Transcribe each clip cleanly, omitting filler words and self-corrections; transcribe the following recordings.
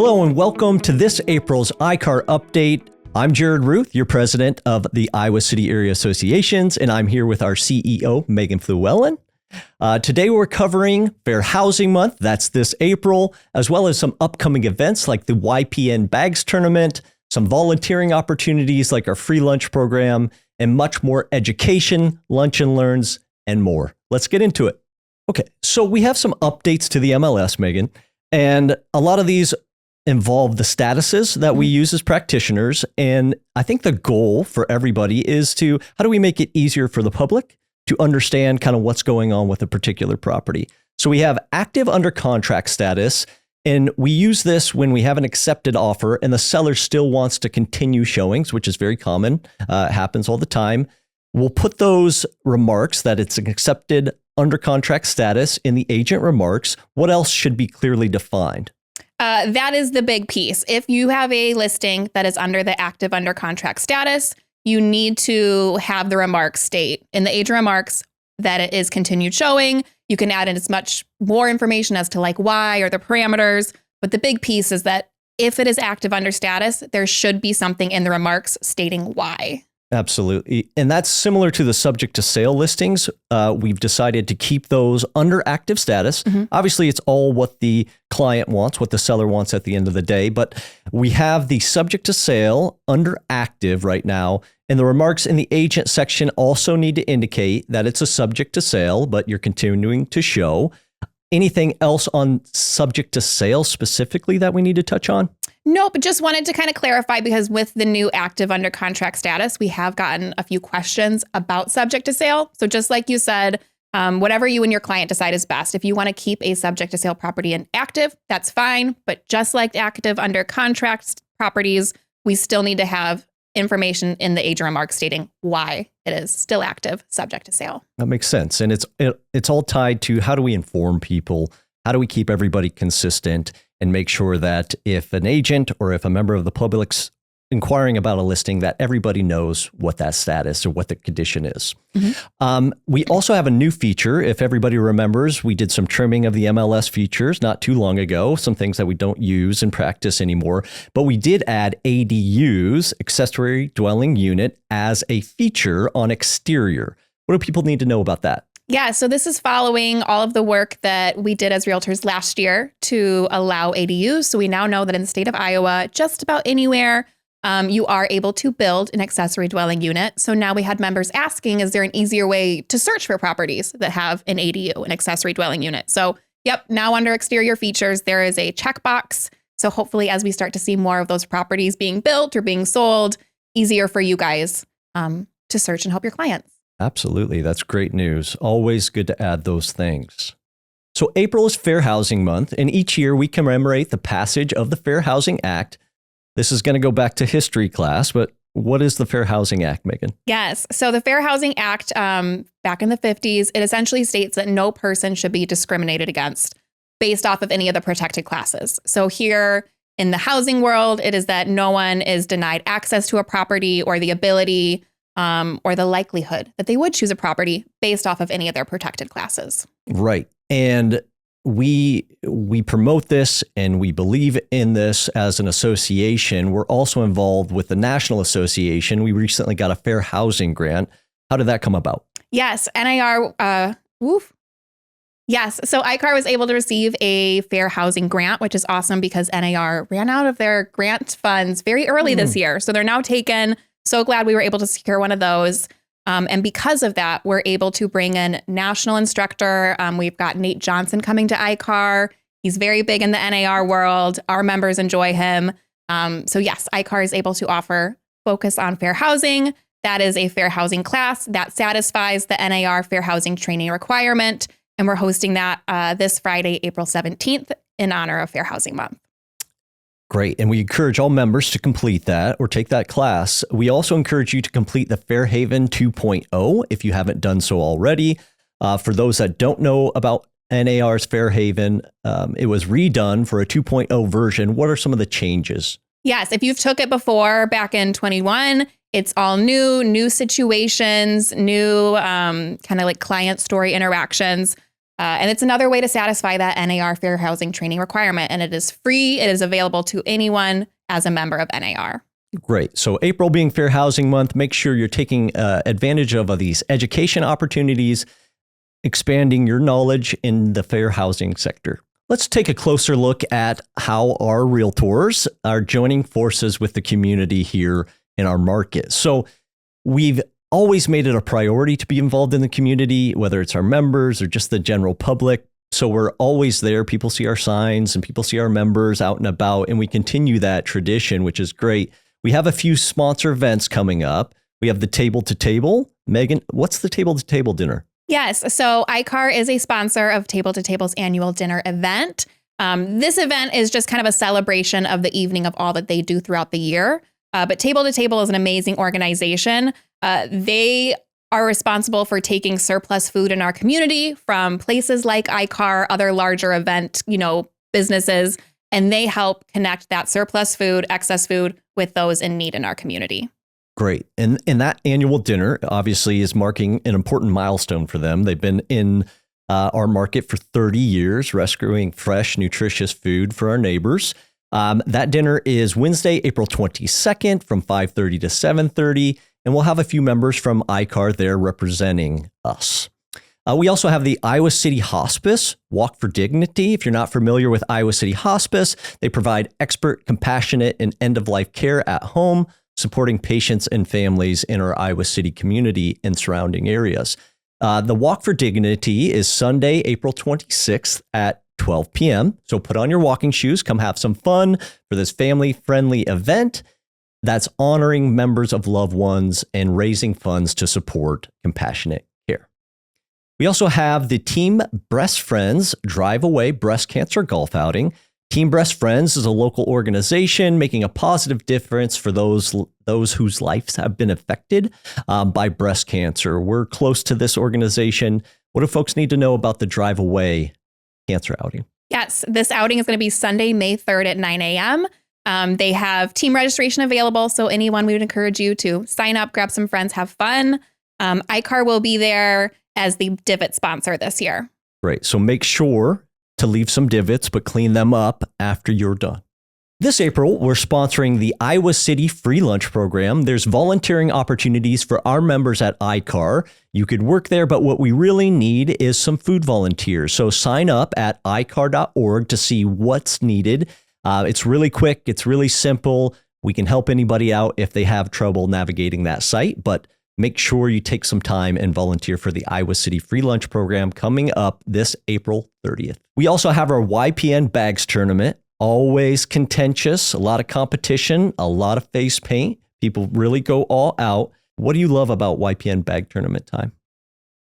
Hello and welcome to this April's ICAAR update. I'm Jared Ruth, your president of the Iowa City Area Associations, and I'm here with our CEO, Megan Flewellen. Today we're covering Fair Housing Month, that's this April, as well as some upcoming events like the YPN Bags Tournament, some volunteering opportunities like our free lunch program, and much more education, lunch and learns, and more. Let's get into it. Okay, so we have some updates to the MLS, Megan, and a lot of these involve the statuses that we use as practitioners. And I think the goal for everybody is how do we make it easier for the public to understand kind of what's going on with a particular property? So we have active under contract status, and we use this when we have an accepted offer and the seller still wants to continue showings, which is very common, happens all the time. We'll put those remarks that it's an accepted under contract status in the agent remarks. What else should be clearly defined? That is the big piece. If you have a listing that is under the active under contract status, you need to have the remarks state in the agent remarks that it is continued showing. You can add in as much more information as to like why or the parameters. But the big piece is that if it is active under status, there should be something in the remarks stating why. Absolutely. And that's similar to the subject to sale listings. We've decided to keep those under active status. Obviously, it's all what the client wants, what the seller wants at the end of the day. But we have the subject to sale under active right now. And the remarks in the agent section also need to indicate that it's a subject to sale, but you're continuing to show. Anything else on subject to sale specifically that we need to touch on? Nope, just wanted to kind of clarify because with the new active under contract status, we have gotten a few questions about subject to sale. So just like you said, whatever you and your client decide is best. If you want to keep a subject to sale property in active, that's fine. But just like active under contract properties, we still need to have information in the agent remarks stating why it is still active, subject to sale. That makes sense. And it's all tied to how do we inform people? How do we keep everybody consistent and make sure that if an agent or if a member of the public's inquiring about a listing, that everybody knows what that status or what the condition is. We also have a new feature. If everybody remembers, we did some trimming of the MLS features not too long ago, some things that we don't use in practice anymore, but we did add ADUs, accessory dwelling unit, as a feature on exterior. What do people need to know about that? Yeah, so this is following all of the work that we did as realtors last year to allow ADUs. So we now know that in the state of Iowa, just about anywhere, you are able to build an accessory dwelling unit. So now we had members asking, is there an easier way to search for properties that have an ADU, an accessory dwelling unit? So yep, now under exterior features, there is a checkbox. So hopefully as we start to see more of those properties being built or being sold, easier for you guys to search and help your clients. Absolutely. That's great news. Always good to add those things. So April is Fair Housing Month, and each year we commemorate the passage of the Fair Housing Act. This is going to go back to history class, but what is the Fair Housing Act, Megan? Yes. So the Fair Housing Act, back in the 50s, it essentially states that no person should be discriminated against based off of any of the protected classes. So here in the housing world, it is that no one is denied access to a property or the ability or the likelihood that they would choose a property based off of any of their protected classes. Right. And we promote this and we believe in this as an association. We're also involved with the National Association. We recently got a fair housing grant. How did that come about? Yes, NAR, Yes, so ICAAR was able to receive a fair housing grant, which is awesome because NAR ran out of their grant funds very early this year. So they're now taken. So glad we were able to secure one of those. And because of that, we're able to bring in national instructor. We've got Nate Johnson coming to ICAAR. He's very big in the NAR world. Our members enjoy him. So yes, ICAAR is able to offer focus on fair housing. That is a fair housing class that satisfies the NAR fair housing training requirement. And we're hosting that this Friday, April 17th in honor of Fair Housing Month. Great. And we encourage all members to complete that or take that class. We also encourage you to complete the Fairhaven 2.0 if you haven't done so already. For those that don't know about NAR's Fairhaven, it was redone for a 2.0 version. What are some of the changes? Yes. If you've took it before back in 21, it's all new situations, new kind of like client story interactions. And it's another way to satisfy that NAR fair housing training requirement. And it is free. It is available to anyone as a member of NAR. Great. So April being Fair Housing Month, make sure you're taking advantage of these education opportunities, expanding your knowledge in the fair housing sector. Let's take a closer look at how our realtors are joining forces with the community here in our market. So we've always made it a priority to be involved in the community, whether it's our members or just the general public. So we're always there. People see our signs and people see our members out and about, and we continue that tradition, which is great. We have a few sponsor events coming up. We have the Table to Table. Megan, what's the Table to Table dinner? Yes. So ICAAR is a sponsor of Table to Table's annual dinner event. This event is just kind of a celebration of the evening of all that they do throughout the year. But Table to Table is an amazing organization. They are responsible for taking surplus food in our community from places like ICAAR, other larger event, businesses, and they help connect that surplus food, excess food with those in need in our community. Great. And that annual dinner obviously is marking an important milestone for them. They've been in our market for 30 years, rescuing fresh, nutritious food for our neighbors. That dinner is Wednesday, April 22nd from 5:30 to 7:30, and we'll have a few members from ICAAR there representing us. We also have the Iowa City Hospice Walk for Dignity. If you're not familiar with Iowa City Hospice, they provide expert, compassionate, and end-of-life care at home, supporting patients and families in our Iowa City community and surrounding areas. The Walk for Dignity is Sunday, April 26th at 12 p.m. So put on your walking shoes, come have some fun for this family-friendly event that's honoring members of loved ones and raising funds to support compassionate care. We also have the Team Breast Friends Drive Away Breast Cancer Golf Outing. Team Breast Friends is a local organization making a positive difference for those whose lives have been affected by breast cancer. We're close to this organization. What do folks need to know about the Drive Away Cancer Outing? Yes, this outing is going to be Sunday, May 3rd at 9 a.m. They have team registration available, so anyone, we would encourage you to sign up, grab some friends, have fun. ICAAR will be there as the divot sponsor this year. Great. So make sure to leave some divots, but clean them up after you're done. This April, we're sponsoring the Iowa City Free Lunch Program. There's volunteering opportunities for our members at ICAAR. You could work there, but what we really need is some food volunteers. So sign up at icaar.org to see what's needed. It's really quick. It's really simple. We can help anybody out if they have trouble navigating that site, but make sure you take some time and volunteer for the Iowa City Free Lunch Program coming up this April 30th. We also have our YPN Bags Tournament. Always contentious, a lot of competition, a lot of face paint. People really go all out. What do you love about YPN Bag Tournament time?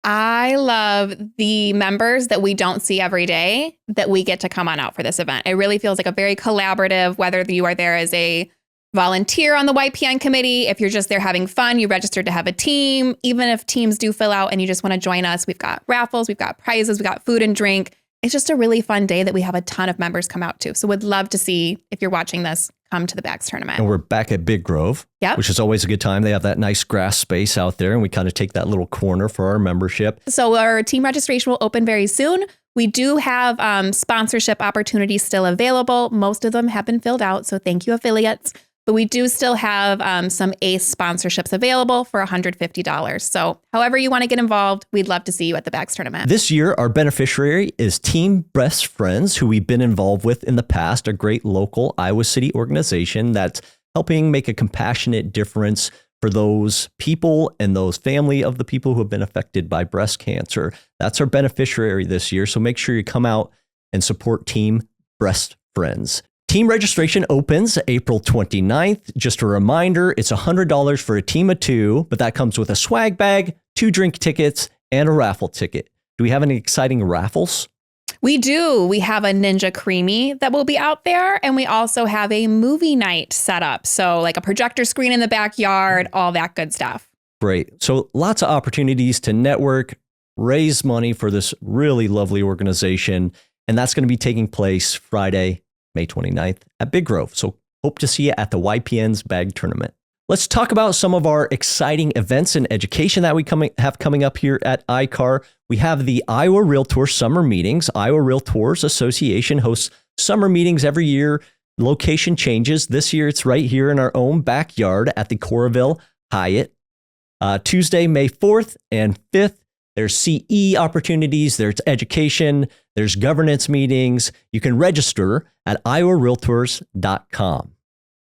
I love the members that we don't see every day that we get to come on out for this event. It really feels like a very collaborative, whether you are there as a volunteer on the YPN committee, if you're just there having fun, you registered to have a team, even if teams do fill out and you just want to join us, we've got raffles, we've got prizes, we've got food and drink. It's just a really fun day that we have a ton of members come out to. So would love to see, if you're watching this, come to the Bags Tournament. And we're back at Big Grove, which is always a good time. They have that nice grass space out there, and we kind of take that little corner for our membership. So our team registration will open very soon. We do have sponsorship opportunities still available. Most of them have been filled out, so thank you, affiliates. But we do still have some ACE sponsorships available for $150. So however you want to get involved, we'd love to see you at the Bags Tournament. This year, our beneficiary is Team Breast Friends, who we've been involved with in the past, a great local Iowa City organization that's helping make a compassionate difference for those people and those family of the people who have been affected by breast cancer. That's our beneficiary this year. So make sure you come out and support Team Breast Friends. Team registration opens April 29th. Just a reminder, it's $100 for a team of two, but that comes with a swag bag, 2 drink tickets, and a raffle ticket. Do we have any exciting raffles? We do. We have a Ninja Creamy that will be out there, and we also have a movie night set up. So like a projector screen in the backyard, all that good stuff. Great. So lots of opportunities to network, raise money for this really lovely organization, and that's going to be taking place Friday, May 29th at Big Grove. So hope to see you at the YPN's Bag Tournament. Let's talk about some of our exciting events and education that we have coming up here at ICAAR. We have the Iowa Realtors Summer Meetings. Iowa Realtors Association hosts summer meetings every year. Location changes. This year, it's right here in our own backyard at the Coralville Hyatt. Tuesday, May 4th and 5th. There's CE opportunities, there's education, there's governance meetings. You can register at iowarealtors.com.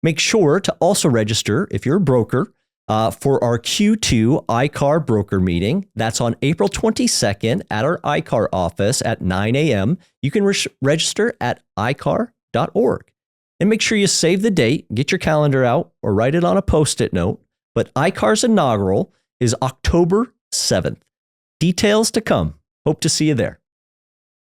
Make sure to also register if you're a broker for our Q2 ICAAR broker meeting. That's on April 22nd at our ICAAR office at 9 a.m. You can register at icaar.org. And make sure you save the date, get your calendar out, or write it on a Post-it note. But ICAAR's inaugural is October 7th. Details to come. Hope to see you there.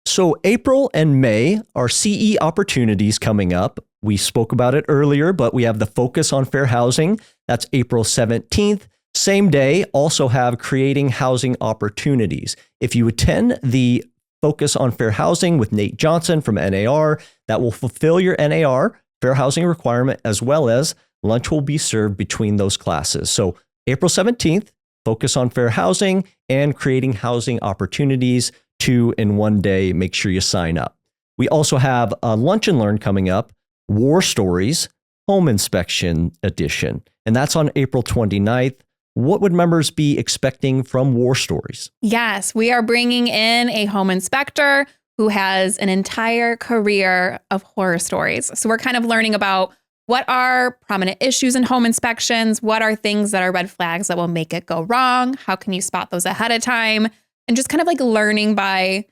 So April and May are CE opportunities coming up. We spoke about it earlier, but we have the Focus on Fair Housing. That's April 17th. Same day, also have Creating Housing Opportunities. If you attend the Focus on Fair Housing with Nate Johnson from NAR, that will fulfill your NAR fair housing requirement, as well as lunch will be served between those classes. So April 17th, Focus on Fair Housing and Creating Housing Opportunities, 2 in 1 day. Make sure you sign up. We also have a Lunch and Learn coming up, War Stories, Home Inspection Edition, and that's on April 29th. What would members be expecting from War Stories? Yes, we are bringing in a home inspector who has an entire career of horror stories. So we're kind of learning about what are prominent issues in home inspections? What are things that are red flags that will make it go wrong? How can you spot those ahead of time? And just kind of like learning by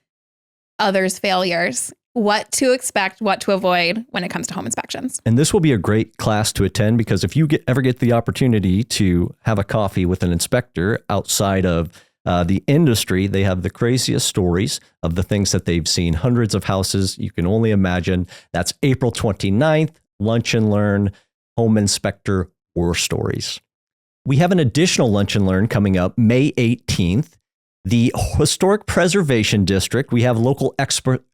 others' failures, what to expect, what to avoid when it comes to home inspections. And this will be a great class to attend because if you ever get the opportunity to have a coffee with an inspector outside of the industry, they have the craziest stories of the things that they've seen. Hundreds of houses, you can only imagine. That's April 29th. Lunch and Learn, Home Inspector War Stories. We have an additional Lunch and Learn coming up May 18th. The Historic Preservation District, we have local expert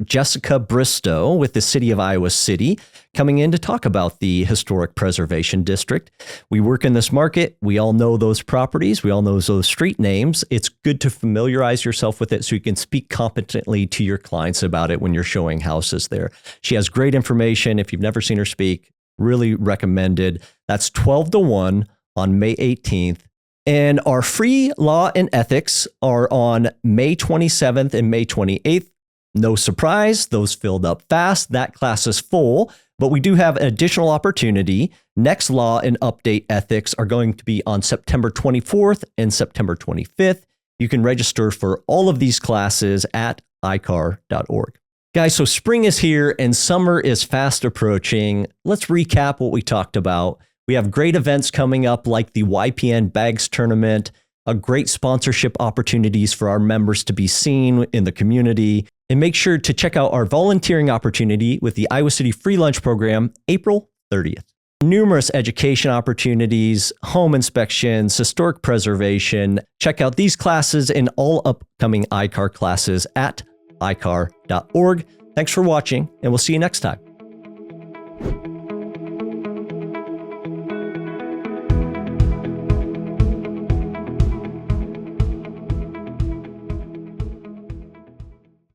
Jessica Bristow with the City of Iowa City coming in to talk about the Historic Preservation District. We work in this market. We all know those properties. We all know those street names. It's good to familiarize yourself with it so you can speak competently to your clients about it when you're showing houses there. She has great information. If you've never seen her speak, really recommended. That's 12 to 1 on May 18th. And our free law and ethics are on May 27th and May 28th. No surprise, those filled up fast. That class is full, but we do have an additional opportunity. Next law and update ethics are going to be on September 24th and September 25th. You can register for all of these classes at icaar.org. Guys, so spring is here and summer is fast approaching. Let's recap what we talked about. We have great events coming up like the YPN Bags Tournament, a great sponsorship opportunities for our members to be seen in the community. And make sure to check out our volunteering opportunity with the Iowa City Free Lunch Program, April 30th. Numerous education opportunities, home inspections, historic preservation. Check out these classes and all upcoming ICAAR classes at icaar.org. Thanks for watching, and we'll see you next time.